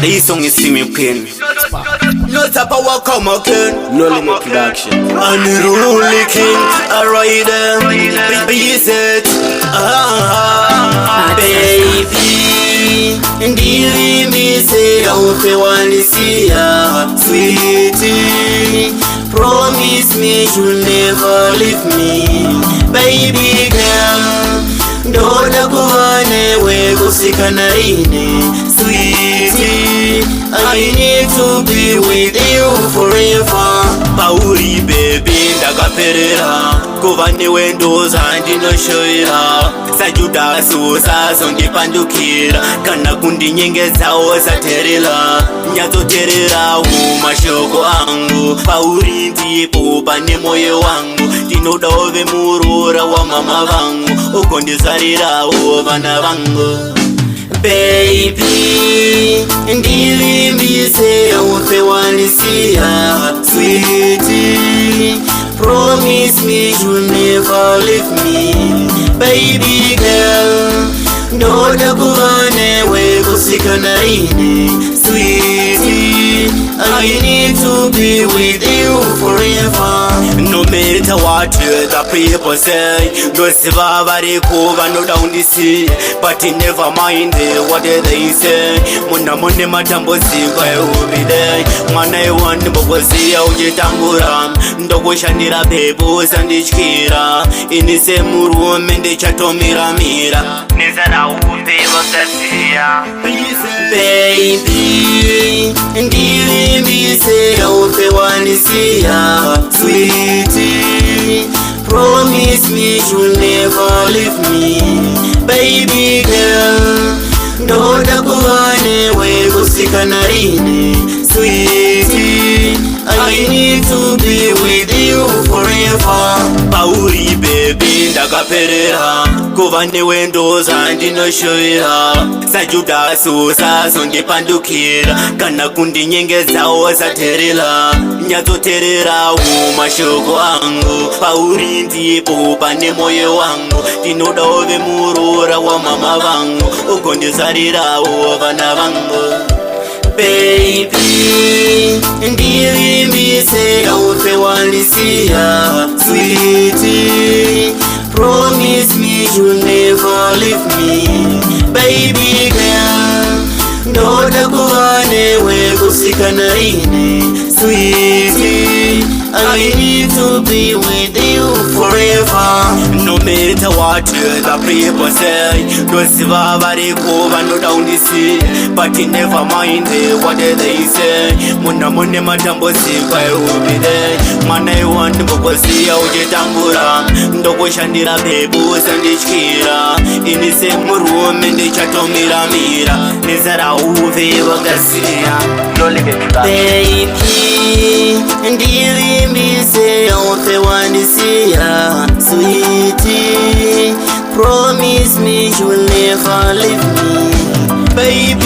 This song is Simi Queen. No tap power come again. No limit production. And the ruling king, I ride them. Be set. Baby, ndili mise upe wanisia, sweetie. Promise me you'll never leave me, baby girl. Ndoda kuwane we kusikana ine, sweetie. I need to be with you forever. Pauri baby ndakaperera, kuva newe ndoza ndinoshoira. Sajuda susa sondipandukira, kana kundinyengedzawo saterera. Nyatsoterera mashoko angu, pauri ndipo pane moyo wangu. Ndinoda ove murora wa mama vangu, ukondizarirawo vana vangu. Baby, ndilimbise ufe wanisiya, sweetie. Promise me you'll never leave me, baby girl. Ndoda kuwane we kusikana ine, sweetie. I need to be with you forever. No matter what the people say, ndosiva variko vanoda undisiye, but never mind what they say. Muna mune matambudziko eubide, mwana iwani mbogoziya uchitambura. Ndokushandira bhebu usandityira, ini semurume ndichatomira-mira. Nezara upe vakasiya. Baby, ndilimbise upe wanisiya, sweetie. Promise me you'll never leave me, baby girl. Ndoda kuwane we kusikana ine, sweetie. I need to be with you forever. Pauri baby ndakaperera, kuva newe ndoza ndinoshoira. Sajuda susa sondipandukira, kana kundinyengedzawo saterera. Nyatsotererawo mashoko angu, pauri ndipo pane moyo wangu. Ndinoda ove murora wa mama vangu, ukondizarirawo vana vangu. Baby, ndilimbise ufe wanisiya, sweetie. Promise me you'll never leave me, baby girl. Ndoda kuwane we kusikana ine, sweetie. I need to be with you forever. No matter what the people say, ndosiva variko vanoda undisiye, but never mind what they say. Muna mune matambudziko eubide, mwana iwani mbogoziya uchitambura. Ndokushandira bhebu usandityira, ini semurume ndichatomira-mira. Nezara uve vakasiya. Baby, ndilimbise ufe wanisiya, sweetie. Promise me you'll never leave me, baby